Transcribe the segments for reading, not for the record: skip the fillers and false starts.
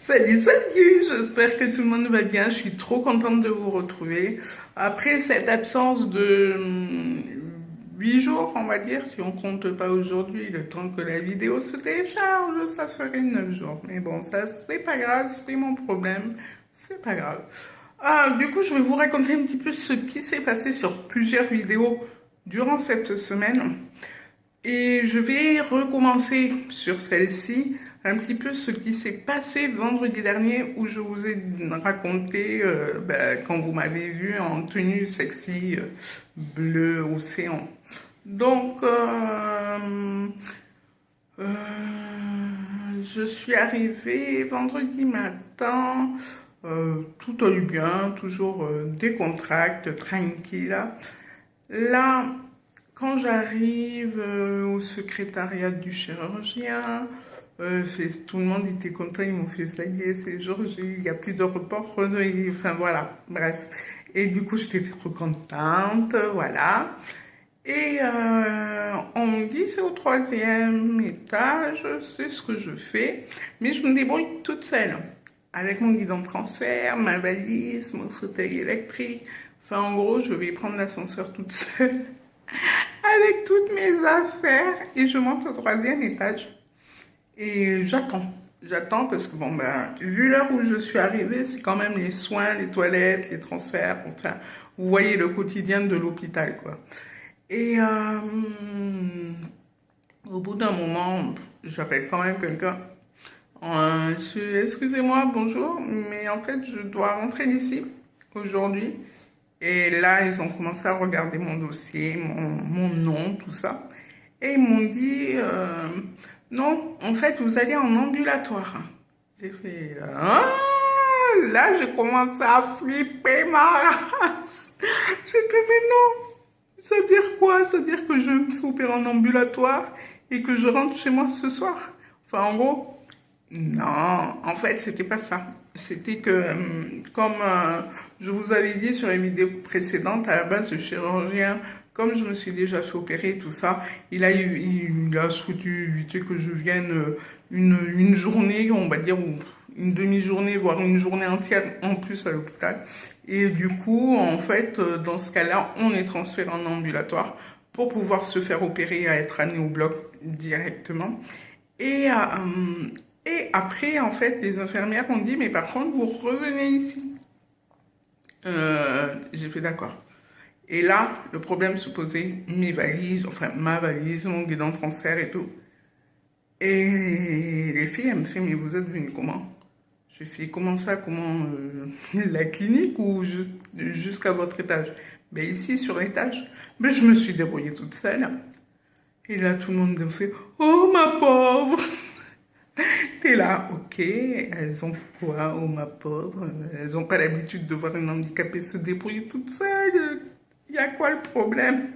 Salut, salut, j'espère que tout le monde va bien. Je suis trop contente de vous retrouver. Après cette absence de 8 jours, on va dire, si on compte pas aujourd'hui, le temps que la vidéo se télécharge, ça ferait 9 jours. Mais bon, ça, c'est pas grave, c'était mon problème. C'est pas grave. Du coup, je vais vous raconter un petit peu ce qui s'est passé sur plusieurs vidéos durant cette semaine. Et je vais recommencer sur celle-ci un petit peu ce qui s'est passé vendredi dernier où je vous ai raconté quand vous m'avez vu en tenue sexy bleu océan. Donc, euh, je suis arrivée vendredi matin, tout allait bien, toujours décontracté, tranquille. Là, quand j'arrive au secrétariat du chirurgien, tout le monde était content, ils m'ont fait ça y est, c'est jour J, il n'y a plus de report, enfin voilà, bref. Et du coup, j'étais trop contente, voilà. Et on me dit c'est au troisième étage, c'est ce que je fais, mais je me débrouille toute seule, avec mon guidon de transfert, ma valise, mon fauteuil électrique. Enfin, en gros, je vais prendre l'ascenseur toute seule avec toutes mes affaires et je monte au troisième étage et j'attends. J'attends parce que bon ben vu l'heure où je suis arrivée, c'est quand même les soins, les toilettes, les transferts, enfin vous voyez le quotidien de l'hôpital quoi. Et au bout d'un moment, j'appelle quand même quelqu'un. Excusez-moi, bonjour, mais en fait je dois rentrer d'ici aujourd'hui. Et là, ils ont commencé à regarder mon dossier, mon nom, tout ça. Et ils m'ont dit, non, en fait, vous allez en ambulatoire. J'ai fait, ah, là, j'ai commencé à flipper ma race. J'ai fait, mais non, ça veut dire quoi? Ça veut dire que je me fais opérer en ambulatoire et que je rentre chez moi ce soir. Enfin, en gros, non, en fait, c'était pas ça. C'était que, comme je vous avais dit sur les vidéos précédentes, à la base, le chirurgien, comme je me suis déjà fait opérer, tout ça, il a souhaité éviter que je vienne une journée, on va dire, ou une demi-journée, voire une journée entière en plus à l'hôpital. Et du coup, en fait, dans ce cas-là, on est transféré en ambulatoire pour pouvoir se faire opérer et être amené au bloc directement. Et, après, en fait, les infirmières ont dit, mais par contre, vous revenez ici. J'ai fait d'accord. Et là, le problème se posait, mes valises, enfin ma valise, mon guidon de transfert et tout. Et les filles, elles me font, mais vous êtes venus comment? J'ai fait, comment ça, comment la clinique ou jusqu'à votre étage? Ben ici, sur l'étage. Ben je me suis débrouillée toute seule. Et là, tout le monde me fait, oh ma pauvre! T'es là, ok, elles ont quoi, oh ma pauvre, elles n'ont pas l'habitude de voir une handicapée se débrouiller toute seule. Il y a quoi le problème?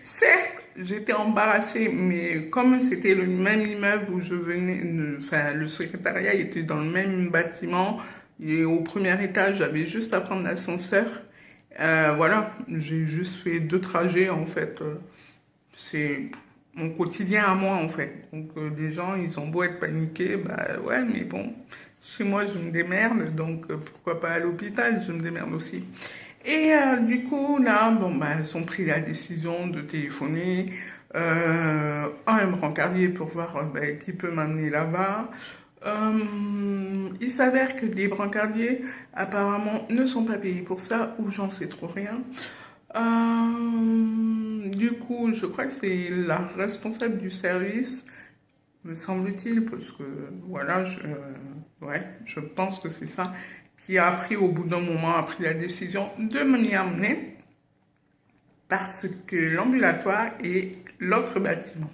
Certes, j'étais embarrassée, mais comme c'était le même immeuble où je venais, enfin le secrétariat était dans le même bâtiment, et au premier étage, j'avais juste à prendre l'ascenseur. Voilà, j'ai juste fait 2 trajets en fait. C'est mon quotidien à moi en fait. Donc les gens, ils ont beau être paniqués, bah ouais, mais bon, chez moi je me démerde, donc pourquoi pas à l'hôpital, je me démerde aussi. Et du coup, là, bon, bah, ils ont pris la décision de téléphoner à un brancardier pour voir bah, qui peut m'amener là-bas. Il s'avère que les brancardiers, apparemment, ne sont pas payés pour ça, ou j'en sais trop rien. Du coup, je crois que c'est la responsable du service, me semble-t-il, parce que voilà, ouais, je pense que c'est ça, qui a pris au bout d'un moment, a pris la décision de m'y amener, parce que l'ambulatoire est l'autre bâtiment.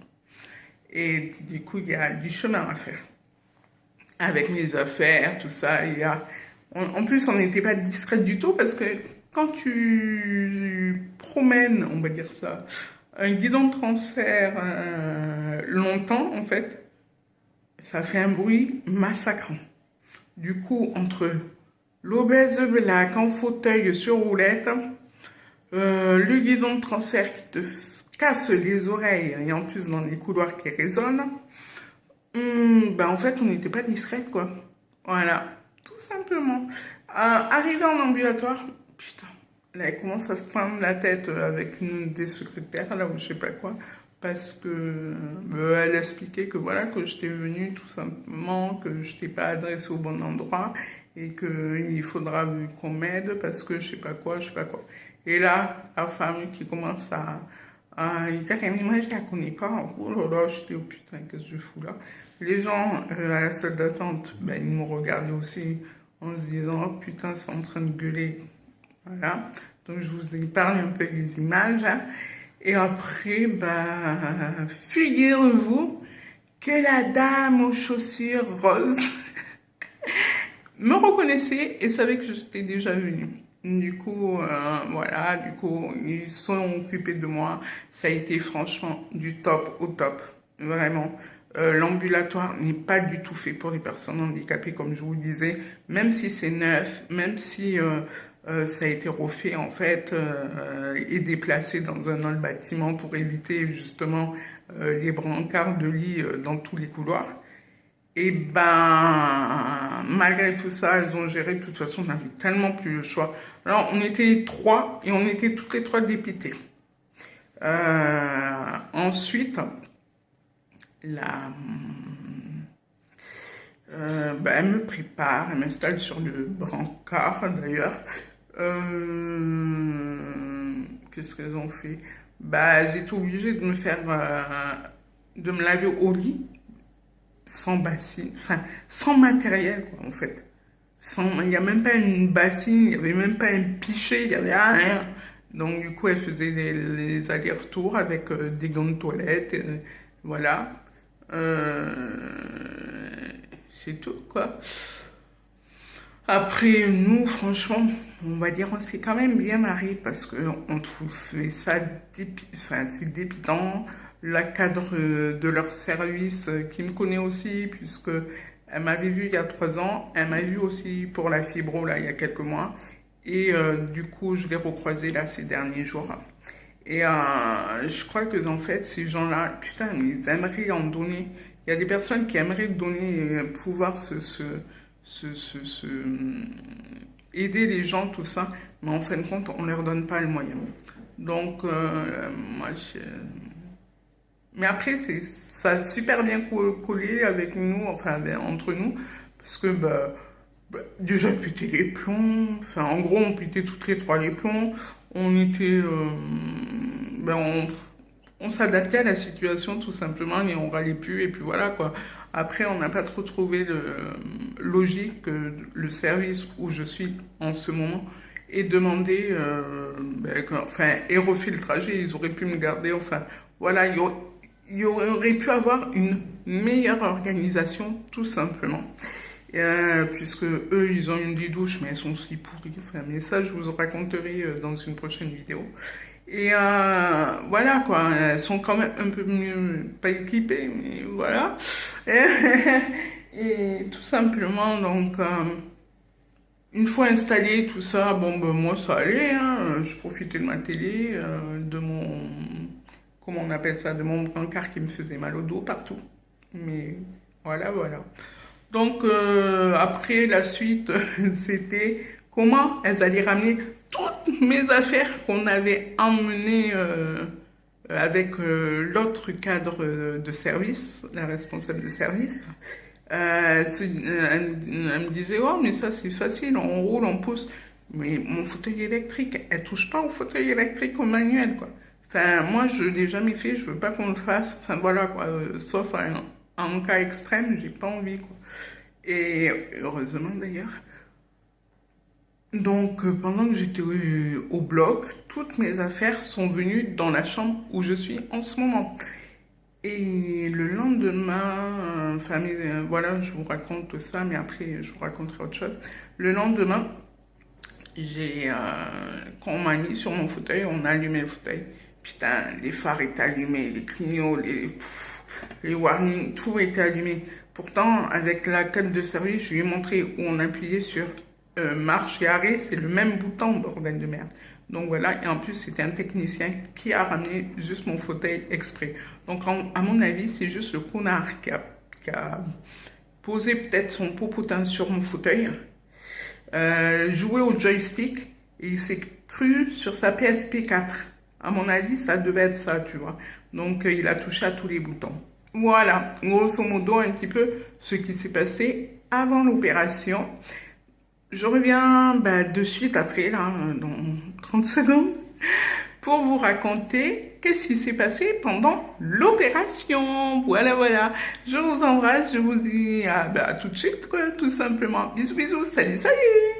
Et du coup, il y a du chemin à faire. Avec mes affaires, tout ça, en plus, on n'était pas discrète du tout, parce que quand tu promènes, on va dire ça, un guidon de transfert longtemps, en fait, ça fait un bruit massacrant. Du coup, entre l'obèse black en fauteuil sur roulette, le guidon de transfert qui te casse les oreilles et en plus dans les couloirs qui résonnent, ben en fait, on n'était pas discrète, quoi. Voilà, tout simplement. Arrivé en ambulatoire, putain, là, elle commence à se prendre la tête avec une des secrétaires, là, ou je sais pas quoi, parce que elle expliquait que voilà, que j'étais venue tout simplement, que je n'étais pas adressée au bon endroit, et qu'il faudra qu'on m'aide parce que je sais pas quoi, je sais pas quoi. Et là, la femme qui commence à dire, mais moi je la connais pas, oh là là, je dis, oh putain, qu'est-ce que je fous là? Les gens à la salle d'attente, ben, ils me regardaient aussi en se disant, oh putain, c'est en train de gueuler. Voilà. Donc je vous épargne un peu les images, hein. Et après, ben, figurez-vous que la dame aux chaussures roses me reconnaissait et savait que j'étais déjà venue. Du coup, voilà, du coup, ils sont occupés de moi. Ça a été franchement du top au top, vraiment. L'ambulatoire n'est pas du tout fait pour les personnes handicapées, comme je vous le disais, même si c'est neuf, même si ça a été refait en fait et déplacé dans un autre bâtiment pour éviter justement les brancards de lit dans tous les couloirs. Et ben, malgré tout ça, elles ont géré. De toute façon, on n'avait tellement plus le choix. Alors, on était trois et on était toutes les trois dépitées. Ensuite, ben, elle me prépare, elle m'installe sur le brancard d'ailleurs. Qu'est-ce qu'elles ont fait? Bah, j'étais obligée de me faire, de me laver au lit sans bassine, enfin sans matériel quoi en fait. Il n'y a même pas une bassine, il n'y avait même pas un pichet, il n'y avait rien. Donc du coup elle faisait les allers-retours avec des gants de toilette, voilà. Euh, c'est tout quoi. Après nous franchement, on va dire on s'est quand même bien mariés parce que on trouvait ça enfin c'est dépitant. La cadre de leur service qui me connaît aussi, puisque elle m'avait vu il y a 3 ans, elle m'a vu aussi pour la fibro là il y a quelques mois, et du coup je l'ai recroisée là ces derniers jours. Et je crois que en fait ces gens-là, putain, ils aimeraient en donner. Il y a des personnes qui aimeraient donner, pouvoir aider les gens, tout ça, mais en fin de compte on leur donne pas le moyen. Donc moi je mais après, ça a super bien collé avec nous, enfin ben, entre nous, parce que bah, déjà péter les plombs, enfin en gros on pétait toutes les trois les plombs, on était, ben, on s'adaptait à la situation tout simplement et on râlait plus et puis voilà quoi. Après on n'a pas trop trouvé logique que le service où je suis en ce moment et demander, ben, enfin, et refait le trajet, ils auraient pu me garder, enfin voilà, il y aurait pu avoir une meilleure organisation, tout simplement. Puisque eux, ils ont une des douches, mais elles sont aussi pourries. Enfin, mais ça, je vous raconterai dans une prochaine vidéo. Et voilà, quoi. Elles sont quand même un peu mieux, pas équipées, mais voilà. Et tout simplement, donc, une fois installé tout ça, bon, ben, moi, ça allait. Hein. Je profitais de ma télé, de mon comment on appelle ça, de mon brancard qui me faisait mal au dos partout. Mais voilà, voilà. Donc après, la suite, c'était comment elles allaient ramener toutes mes affaires qu'on avait emmenées avec l'autre cadre de service, la responsable de service. Elle me disait, oh, mais ça c'est facile, on roule, on pousse. Mais mon fauteuil électrique, elle touche pas au fauteuil électrique au manuel, quoi. Enfin, moi, je l'ai jamais fait, je veux pas qu'on le fasse. Enfin, voilà, quoi. Sauf en cas extrême, j'ai pas envie, quoi. Et heureusement, d'ailleurs. Donc, pendant que j'étais au bloc, toutes mes affaires sont venues dans la chambre où je suis en ce moment. Et le lendemain, enfin, voilà, je vous raconte ça, mais après, je vous raconterai autre chose. Le lendemain, quand on m'a mis sur mon fauteuil, on a allumé le fauteuil. Putain, les phares étaient allumés, les clignots, les warnings, tout était allumé. Pourtant, avec la carte de service, je lui ai montré où on appuyait sur marche et arrêt, c'est le même bouton, bordel de merde. Donc voilà, et en plus, c'était un technicien qui a ramené juste mon fauteuil exprès. Donc, à mon avis, c'est juste le connard qui a poser peut-être son popotin sur mon fauteuil, jouer au joystick et il s'est cru sur sa PSP 4. À mon avis, ça devait être ça, tu vois. Donc, il a touché à tous les boutons. Voilà, grosso modo, un petit peu ce qui s'est passé avant l'opération. Je reviens de suite après, là, dans 30 secondes, pour vous raconter qu'est-ce qui s'est passé pendant l'opération. Voilà, voilà. Je vous embrasse, je vous dis à tout de suite, quoi, tout simplement. Bisous, bisous, salut, salut!